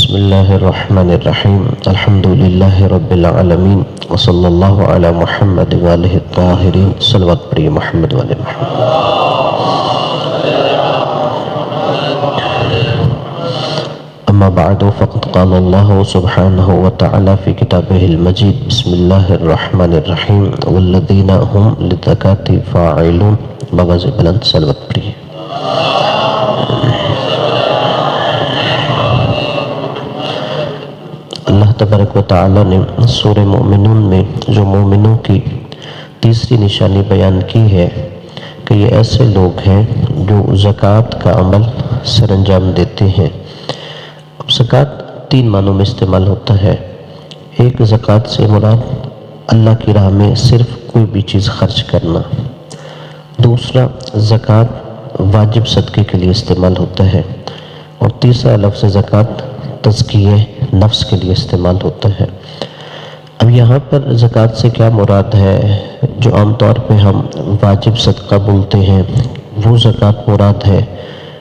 بسم اللہ الرحمن الرحیم الحمد للہ رب العالمین وصلی اللہ علی محمد وآلہ الطاہرین صلوات پڑھیے محمد وآلہ محمد۔ اما بعد فقد قال اللہ سبحانہ وتعالی فی کتابہ المجید بسم اللہ الرحمن الرحیم والذین هم للزکاة فاعلون بآواز بلند صلوات پڑھیے۔ اللہ تبارک و تعالی نے سورہ مومنون میں جو مومنوں کی تیسری نشانی بیان کی ہے کہ یہ ایسے لوگ ہیں جو زکوٰۃ کا عمل سر انجام دیتے ہیں۔ اب زکوٰۃ تین معنوں میں استعمال ہوتا ہے۔ ایک، زکوٰۃ سے مراد اللہ کی راہ میں صرف کوئی بھی چیز خرچ کرنا۔ دوسرا، زکوٰۃ واجب صدقے کے لیے استعمال ہوتا ہے۔ اور تیسرا لفظ زکوٰۃ تزکیہ نفس کے لیے استعمال ہوتا ہے۔ اب یہاں پر زکوٰۃ سے کیا مراد ہے؟ جو عام طور پہ ہم واجب صدقہ بولتے ہیں وہ زکوٰۃ مراد ہے،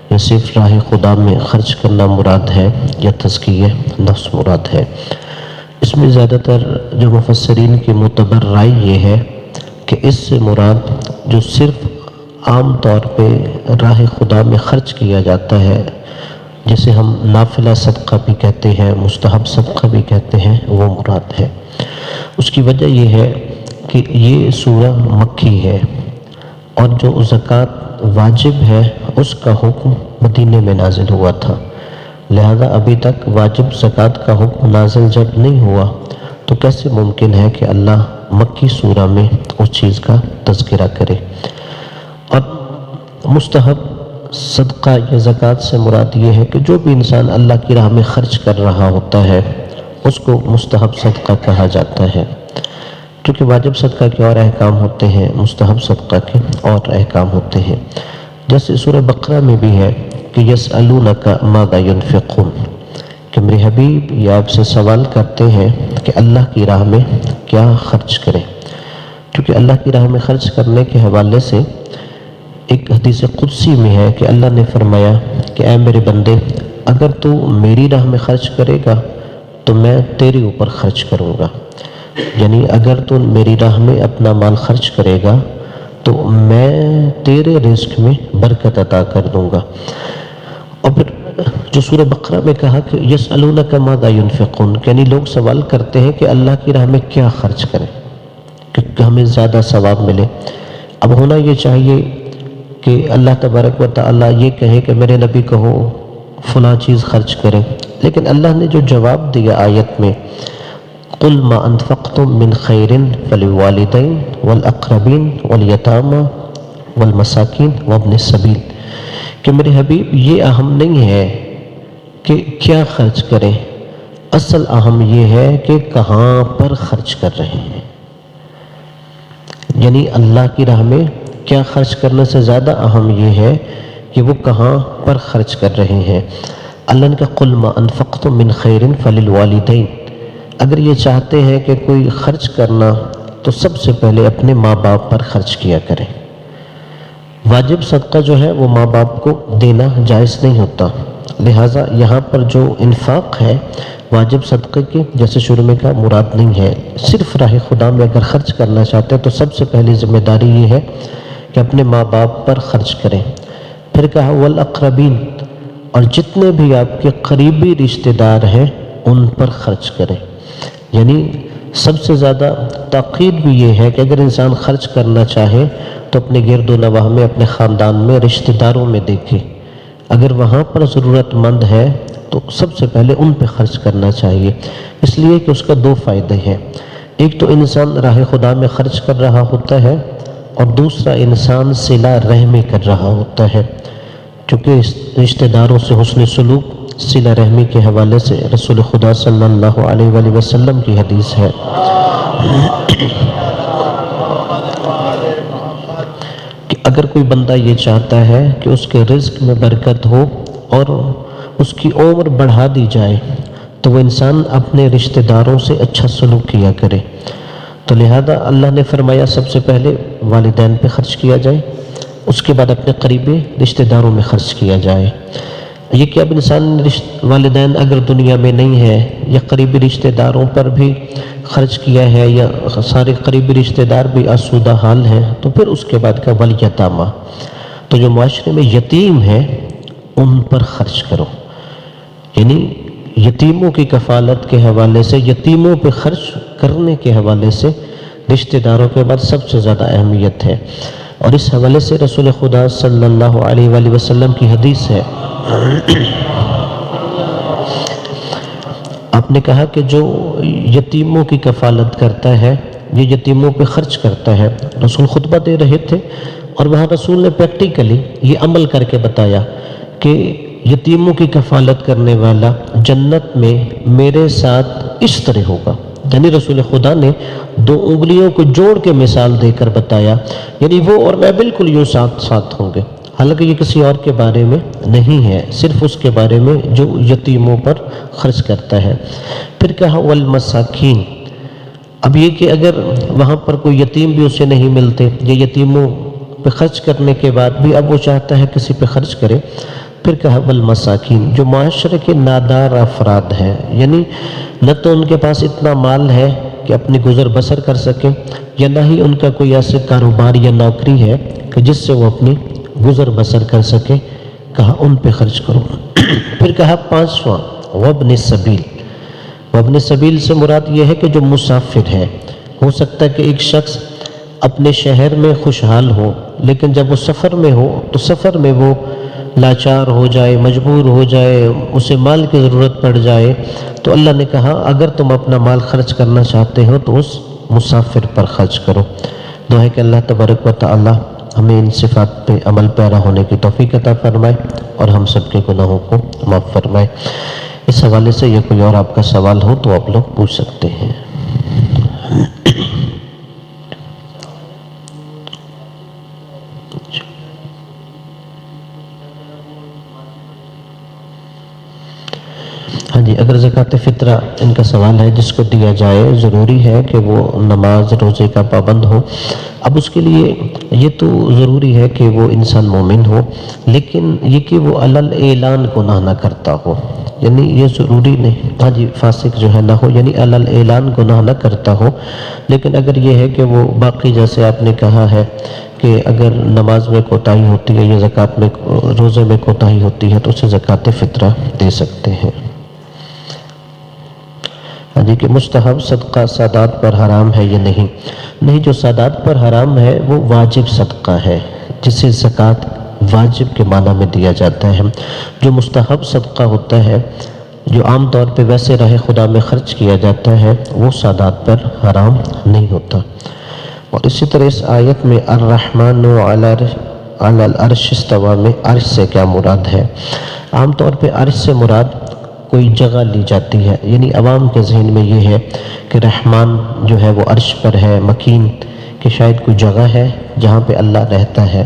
یا صرف راہ خدا میں خرچ کرنا مراد ہے، یا تزکیہ نفس مراد ہے؟ اس میں زیادہ تر جو مفسرین کی معتبر رائے یہ ہے کہ اس سے مراد جو صرف عام طور پہ راہ خدا میں خرچ کیا جاتا ہے، جسے ہم نافلہ صدقہ بھی کہتے ہیں، مستحب صدقہ بھی کہتے ہیں، وہ مراد ہے۔ اس کی وجہ یہ ہے کہ یہ سورہ مکی ہے، اور جو زکوٰۃ واجب ہے اس کا حکم مدینے میں نازل ہوا تھا، لہذا ابھی تک واجب زکوٰۃ کا حکم نازل جب نہیں ہوا تو کیسے ممکن ہے کہ اللہ مکی سورہ میں اس چیز کا تذکرہ کرے؟ اور مستحب صدقہ یا زکوٰۃ سے مراد یہ ہے کہ جو بھی انسان اللہ کی راہ میں خرچ کر رہا ہوتا ہے اس کو مستحب صدقہ کہا جاتا ہے، کیونکہ واجب صدقہ کے اور احکام ہوتے ہیں، مستحب صدقہ کے اور احکام ہوتے ہیں۔ جیسے سورہ بقرہ میں بھی ہے کہ یسألونک ماذا ینفقون، کہ میرے حبیب یہ آپ سے سوال کرتے ہیں کہ اللہ کی راہ میں کیا خرچ کریں، کیونکہ اللہ کی راہ میں خرچ کرنے کے حوالے سے ایک حدیث قدسی میں ہے کہ اللہ نے فرمایا کہ اے میرے بندے، اگر تو میری راہ میں خرچ کرے گا تو میں تیرے اوپر خرچ کروں گا، یعنی اگر تو میری راہ میں اپنا مال خرچ کرے گا تو میں تیرے رزق میں برکت عطا کر دوں گا۔ اور پھر جو سورہ بقرہ میں کہا کہ یسألونک ماذا ینفقون، یعنی لوگ سوال کرتے ہیں کہ اللہ کی راہ میں کیا خرچ کریں کہ ہمیں زیادہ ثواب ملے۔ اب ہونا یہ چاہیے کہ اللہ تبارک و تعالیٰ یہ کہے کہ میرے نبی کہو فلاں چیز خرچ کریں، لیکن اللہ نے جو جواب دیا آیت میں قُلْ مَا أَنفَقْتُم مِّن خَيْرٍ فَلِلْوَالِدَيْنِ وَالْأَقْرَبِينَ وَالْيَتَامَى وَالْمَسَاكِينِ وَابْنِ السَّبِيلِ، کہ میرے حبیب یہ اہم نہیں ہے کہ کیا خرچ کریں، اصل اہم یہ ہے کہ کہاں پر خرچ کر رہے ہیں۔ یعنی اللہ کی راہ میں کیا خرچ کرنے سے زیادہ اہم یہ ہے کہ وہ کہاں پر خرچ کر رہے ہیں۔ اللہ نے کہا قُلْ مَا أَنفَقْتُم مِّن خَيْرٍ فَلِلْوَالِدَيْنِ، اگر یہ چاہتے ہیں کہ کوئی خرچ کرنا تو سب سے پہلے اپنے ماں باپ پر خرچ کیا کریں۔ واجب صدقہ جو ہے وہ ماں باپ کو دینا جائز نہیں ہوتا، لہٰذا یہاں پر جو انفاق ہے واجب صدقے کے، جیسے شروع میں کہا، مراد نہیں ہے۔ صرف راہ خدا میں اگر خرچ کرنا چاہتے ہیں تو سب سے پہلی ذمہ داری یہ ہے کہ اپنے ماں باپ پر خرچ کریں۔ پھر کہا والاقربین، اور جتنے بھی آپ کے قریبی رشتہ دار ہیں ان پر خرچ کریں۔ یعنی سب سے زیادہ تاکید بھی یہ ہے کہ اگر انسان خرچ کرنا چاہے تو اپنے گرد و نواح میں، اپنے خاندان میں، رشتہ داروں میں دیکھے، اگر وہاں پر ضرورت مند ہے تو سب سے پہلے ان پہ خرچ کرنا چاہیے، اس لیے کہ اس کا دو فائدے ہیں۔ ایک تو انسان راہ خدا میں خرچ کر رہا ہوتا ہے، اور دوسرا انسان صلہ رحمی کر رہا ہوتا ہے، کیونکہ رشتہ داروں سے حسن سلوک صلہ رحمی کے حوالے سے رسول خدا صلی اللہ علیہ وآلہ وسلم کی حدیث ہے کہ اگر کوئی بندہ یہ چاہتا ہے کہ اس کے رزق میں برکت ہو اور اس کی عمر بڑھا دی جائے تو وہ انسان اپنے رشتہ داروں سے اچھا سلوک کیا کرے، تو لہذا اللہ نے فرمایا سب سے پہلے والدین پہ خرچ کیا جائے، اس کے بعد اپنے قریبی رشتہ داروں میں خرچ کیا جائے۔ یہ کہ اب انسان والدین اگر دنیا میں نہیں ہے یا قریبی رشتہ داروں پر بھی خرچ کیا ہے یا سارے قریبی رشتہ دار بھی آسودہ حال ہیں، تو پھر اس کے بعد کا والیتامہ، تو جو معاشرے میں یتیم ہیں ان پر خرچ کرو، یعنی یتیموں کی کفالت کے حوالے سے، یتیموں پہ خرچ کرنے کے حوالے سے رشتہ داروں کے بعد سب سے زیادہ اہمیت ہے۔ اور اس حوالے سے رسول خدا صلی اللہ علیہ وآلہ وسلم کی حدیث ہے، آپ نے کہا کہ جو یتیموں کی کفالت کرتا ہے، یہ یتیموں پہ خرچ کرتا ہے، رسول خطبہ دے رہے تھے اور وہاں رسول نے پریکٹیکلی یہ عمل کر کے بتایا کہ یتیموں کی کفالت کرنے والا جنت میں میرے ساتھ اس طرح ہوگا، یعنی رسول خدا نے دو انگلیوں کو جوڑ کے مثال دے کر بتایا، یعنی وہ اور میں بالکل یوں ساتھ ساتھ ہوں گے، حالانکہ یہ کسی اور کے بارے میں نہیں ہے، صرف اس کے بارے میں جو یتیموں پر خرچ کرتا ہے۔ پھر کہا والمساکین، اب یہ کہ اگر وہاں پر کوئی یتیم بھی اسے نہیں ملتے، یہ یتیموں پہ خرچ کرنے کے بعد بھی اب وہ چاہتا ہے کسی پہ خرچ کرے، پھر کہا والمساکین، جو معاشرے کے نادار افراد ہیں، یعنی نہ تو ان کے پاس اتنا مال ہے کہ اپنی گزر بسر کر سکیں، یا نہ ہی ان کا کوئی ایسے کاروبار یا نوکری ہے کہ جس سے وہ اپنی گزر بسر کر سکے، کہا ان پہ خرچ کرو۔ پھر کہا پانچواں وابن السبیل، وابن السبیل سے مراد یہ ہے کہ جو مسافر ہے، ہو سکتا ہے کہ ایک شخص اپنے شہر میں خوشحال ہو، لیکن جب وہ سفر میں ہو تو سفر میں وہ لاچار ہو جائے، مجبور ہو جائے، اسے مال کی ضرورت پڑ جائے، تو اللہ نے کہا اگر تم اپنا مال خرچ کرنا چاہتے ہو تو اس مسافر پر خرچ کرو۔ دعا ہے کہ اللہ تبارک و تعالی ہمیں ان صفات پہ عمل پیرا ہونے کی توفیق عطا فرمائے اور ہم سب کے گناہوں کو معاف فرمائے۔ اس حوالے سے یہ کوئی اور آپ کا سوال ہو تو آپ لوگ پوچھ سکتے ہیں۔ ہاں جی، اگر زکوٰۃ فطرہ ان کا سوال ہے جس کو دیا جائے، ضروری ہے کہ وہ نماز روزے کا پابند ہو۔ اب اس کے لیے یہ تو ضروری ہے کہ وہ انسان مومن ہو، لیکن یہ کہ وہ علل اعلان گناہ نہ کرتا ہو، یعنی یہ ضروری نہیں، ہاں جی، فاسق جو ہے نہ ہو، یعنی علل اعلان گناہ نہ کرتا ہو، لیکن اگر یہ ہے کہ وہ باقی جیسے آپ نے کہا ہے کہ اگر نماز میں کوتاہی ہوتی ہے یا زکوٰۃ میں روزے میں کوتاہی ہوتی ہے تو اسے زکوٰۃ فطرہ دے سکتے ہیں۔ ہاں جی، کہ مستحب صدقہ سادات پر حرام ہے یا نہیں؟ نہیں، جو سادات پر حرام ہے وہ واجب صدقہ ہے، جسے زکوٰۃ واجب کے معنی میں دیا جاتا ہے۔ جو مستحب صدقہ ہوتا ہے، جو عام طور پہ ویسے راہ خدا میں خرچ کیا جاتا ہے، وہ سادات پر حرام نہیں ہوتا۔ اور اسی طرح اس آیت میں الرحمن علی العرش استویٰ میں عرش سے کیا مراد ہے؟ عام طور پہ عرش سے مراد کوئی جگہ لی جاتی ہے، یعنی عوام کے ذہن میں یہ ہے کہ رحمان جو ہے وہ عرش پر ہے، مکین، کہ شاید کوئی جگہ ہے جہاں پہ اللہ رہتا ہے۔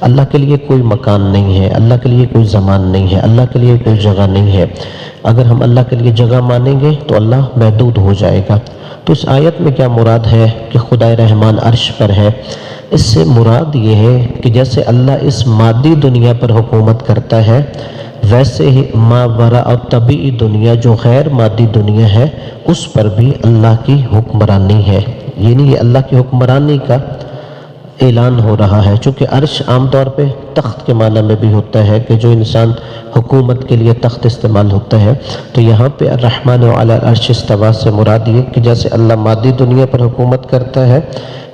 اللہ کے لیے کوئی مکان نہیں ہے، اللہ کے لیے کوئی زمان نہیں ہے، اللہ کے لیے کوئی جگہ نہیں ہے۔ اگر ہم اللہ کے لیے جگہ مانیں گے تو اللہ محدود ہو جائے گا۔ تو اس آیت میں کیا مراد ہے کہ خدا رحمان عرش پر ہے؟ اس سے مراد یہ ہے کہ جیسے اللہ اس مادی دنیا پر حکومت کرتا ہے، ویسے ہی ما وراء طبعی دنیا جو غیر مادی دنیا ہے، اس پر بھی اللہ کی حکمرانی ہے، یعنی یہ اللہ کی حکمرانی کا اعلان ہو رہا ہے۔ چونکہ عرش عام طور پہ تخت کے معنی میں بھی ہوتا ہے کہ جو انسان حکومت کے لیے تخت استعمال ہوتا ہے، تو یہاں پہ الرحمن علی العرش استویٰ سے مراد یہ کہ جیسے اللہ مادی دنیا پر حکومت کرتا ہے،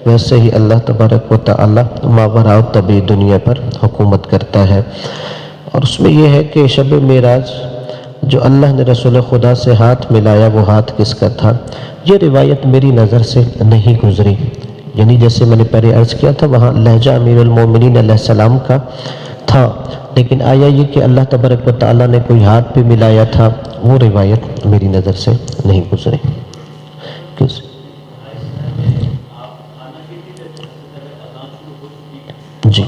ویسے ہی اللہ تبارک و تعالی ما وراء طبعی دنیا پر حکومت کرتا ہے۔ اور اس میں یہ ہے کہ شب معراج جو اللہ نے رسول خدا سے ہاتھ ملایا، وہ ہاتھ کس کا تھا؟ یہ روایت میری نظر سے نہیں گزری، یعنی جیسے میں نے پہلے عرض کیا تھا وہاں لہجہ امیر المومنین علیہ السلام کا تھا، لیکن آیا یہ کہ اللہ تبارک و تعالیٰ نے کوئی ہاتھ بھی ملایا تھا، وہ روایت میری نظر سے نہیں گزری۔ جی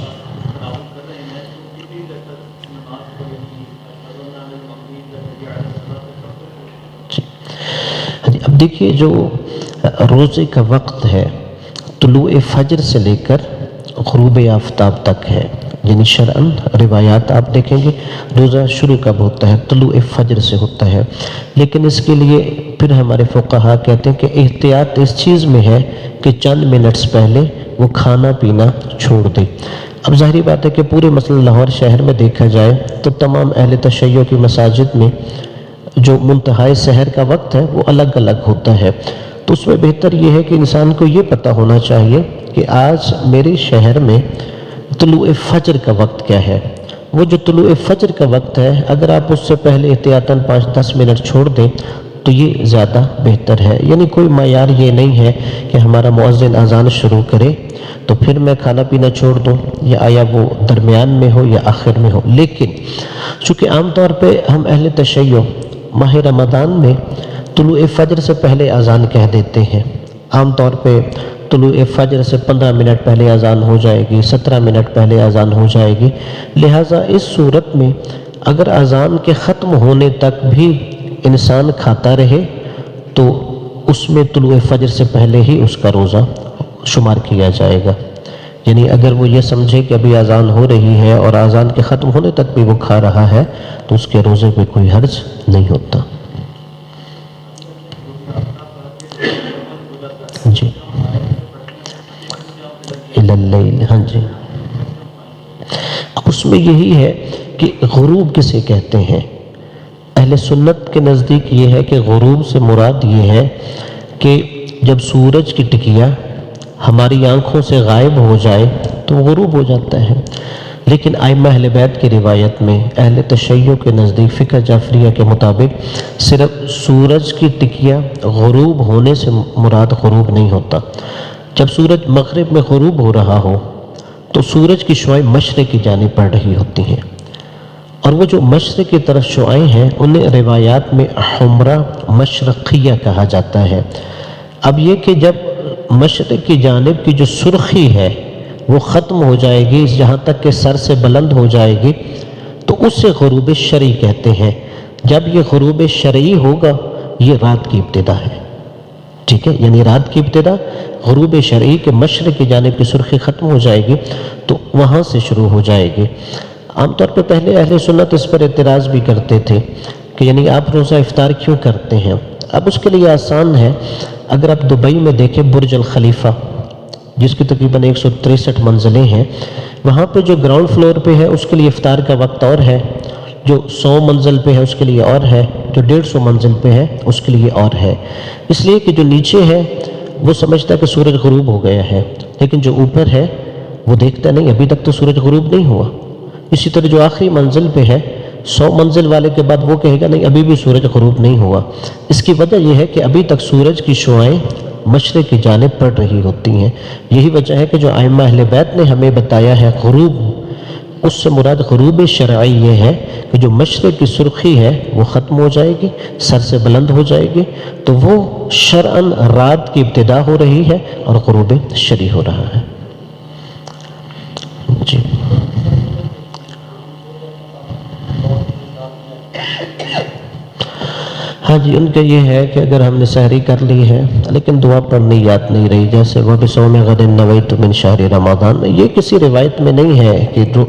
اب دیکھیے، جو روزے کا وقت ہے طلوع فجر سے لے کر غروب آفتاب تک ہے، یعنی شرعن روایات آپ دیکھیں گے روزہ شروع کب ہوتا ہے؟ طلوع فجر سے ہوتا ہے، لیکن اس کے لیے پھر ہمارے فقہا کہتے ہیں کہ احتیاط اس چیز میں ہے کہ چند منٹس پہلے وہ کھانا پینا چھوڑ دے۔ اب ظاہری بات ہے کہ پورے مثلا لاہور شہر میں دیکھا جائے تو تمام اہل تشیع کی مساجد میں جو منتہائی سحر کا وقت ہے وہ الگ الگ ہوتا ہے، تو اس میں بہتر یہ ہے کہ انسان کو یہ پتہ ہونا چاہیے کہ آج میرے شہر میں طلوع فجر کا وقت کیا ہے۔ وہ جو طلوع فجر کا وقت ہے اگر آپ اس سے پہلے احتیاطاً 5-10 منٹ چھوڑ دیں تو یہ زیادہ بہتر ہے، یعنی کوئی معیار یہ نہیں ہے کہ ہمارا مؤذن اذان شروع کرے تو پھر میں کھانا پینا چھوڑ دوں، یا آیا وہ درمیان میں ہو یا آخر میں ہو۔ لیکن چونکہ عام طور پہ ہم اہل تشیع ماہ رمضان میں طلوع فجر سے پہلے اذان کہہ دیتے ہیں، عام طور پہ طلوع فجر سے 15 منٹ پہلے اذان ہو جائے گی، 17 منٹ پہلے اذان ہو جائے گی، لہٰذا اس صورت میں اگر اذان کے ختم ہونے تک بھی انسان کھاتا رہے تو اس میں طلوع فجر سے پہلے ہی اس کا روزہ شمار کیا جائے گا، یعنی اگر وہ یہ سمجھے کہ ابھی اذان ہو رہی ہے اور اذان کے ختم ہونے تک بھی وہ کھا رہا ہے تو اس کے روزے پہ کوئی حرج نہیں ہوتا۔ جی اللیل، ہاں جی، اب اس میں یہی ہے کہ غروب کسے کہتے ہیں؟ اہل سنت کے نزدیک یہ ہے کہ غروب سے مراد یہ ہے کہ جب سورج کی ٹکیا ہماری آنکھوں سے غائب ہو جائے تو غروب ہو جاتا ہے، لیکن ائمہ اہل بیت کی روایت میں اہل تشیع کے نزدیک فقہ جعفریہ کے مطابق صرف سورج کی ٹکیا غروب ہونے سے مراد غروب نہیں ہوتا۔ جب سورج مغرب میں غروب ہو رہا ہو تو سورج کی شعاعیں مشرق کی جانب پڑ رہی ہوتی ہیں، اور وہ جو مشرق کی طرف شعاعیں ہیں انہیں روایات میں حمرہ مشرقیہ کہا جاتا ہے۔ اب یہ کہ جب مشرق کی جانب کی جو سرخی ہے وہ ختم ہو جائے گی جہاں تک کہ سر سے بلند ہو جائے گی تو اس سے غروب شرعی کہتے ہیں۔ جب یہ غروب شرعی ہوگا یہ رات کی ابتدا ہے، ٹھیک ہے، یعنی رات کی ابتدا غروب شرعی کے مشرق کی جانب کی سرخی ختم ہو جائے گی تو وہاں سے شروع ہو جائے گی۔ عام طور پہ پہلے اہل سنت اس پر اعتراض بھی کرتے تھے کہ یعنی آپ روزہ افطار کیوں کرتے ہیں؟ اب اس کے لیے آسان ہے، اگر آپ دبئی میں دیکھیں برج الخلیفہ جس کی تقریباً 163 منزلیں ہیں، وہاں پہ جو گراؤنڈ فلور پہ ہے اس کے لیے افطار کا وقت اور ہے، جو 100 منزل پہ ہے اس کے لیے اور ہے، جو 150 منزل پہ ہے اس کے لیے اور ہے، اس لیے کہ جو نیچے ہے وہ سمجھتا ہے کہ سورج غروب ہو گیا ہے، لیکن جو اوپر ہے وہ دیکھتا نہیں ابھی تک تو سورج غروب نہیں ہوا۔ اسی طرح جو آخری منزل پہ ہے 100 منزل والے کے بعد وہ کہے گا نہیں ابھی بھی سورج غروب نہیں ہوا۔ اس کی وجہ یہ ہے کہ ابھی تک سورج کی شعاعیں مشرق کی جانب پڑ رہی ہوتی ہیں۔ یہی وجہ ہے کہ جو ائمہ اہل بیت نے ہمیں بتایا ہے غروب، اس سے مراد غروب شرعی یہ ہے کہ جو مشرق کی سرخی ہے وہ ختم ہو جائے گی، سر سے بلند ہو جائے گی، تو وہ شرعاً رات کی ابتدا ہو رہی ہے اور غروب شرعی ہو رہا ہے۔ جی ہاں جی، ان کا یہ ہے کہ اگر ہم نے سحری کر لی ہے لیکن دعا پڑھنی یاد نہیں رہی، جیسے وَبِصَوْمِ غَدٍ نَوَيْتُ مِنْ شَهْرِ رَمَضَانَ، یہ کسی روایت میں نہیں ہے کہ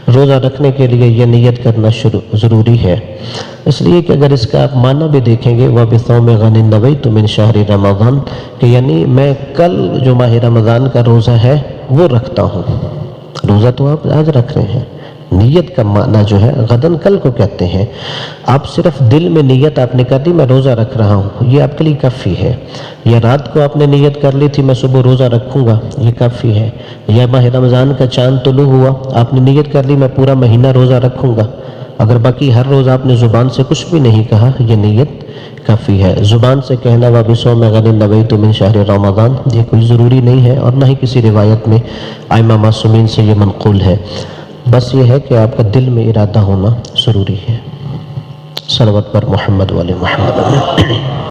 روزہ رکھنے کے لیے یہ نیت کرنا ضروری ہے، اس لیے کہ اگر اس کا آپ معنی بھی دیکھیں گے وَبِصَوْمِ غَدٍ نَوَيْتُ مِنْ شَهْرِ رَمَضَانَ، کہ یعنی میں کل جو ماہ رمضان کا روزہ ہے وہ رکھتا ہوں۔ روزہ تو آپ آج رکھ رہے ہیں، نیت کا معنی جو ہے غدن کل کو کہتے ہیں، آپ صرف دل میں نیت آپ نے کر لی میں روزہ رکھ رہا ہوں، یہ آپ کے لیے کافی ہے، یا رات کو آپ نے نیت کر لی تھی میں صبح روزہ رکھوں گا، یہ کافی ہے، یا ماہ رمضان کا چاند طلوع ہوا آپ نے نیت کر لی میں پورا مہینہ روزہ رکھوں گا، اگر باقی ہر روز آپ نے زبان سے کچھ بھی نہیں کہا یہ نیت کافی ہے۔ زبان سے کہنا وَبِصَوْمِ غَدٍ نَوَيْتُ مِنْ شَهْرِ رَمَضَانَ یہ کوئی ضروری نہیں ہے، اور نہ ہی کسی روایت میں ائمہ معصومین سے یہ منقول ہے، بس یہ ہے کہ آپ کا دل میں ارادہ ہونا ضروری ہے۔ صلوات پر محمد والے محمد۔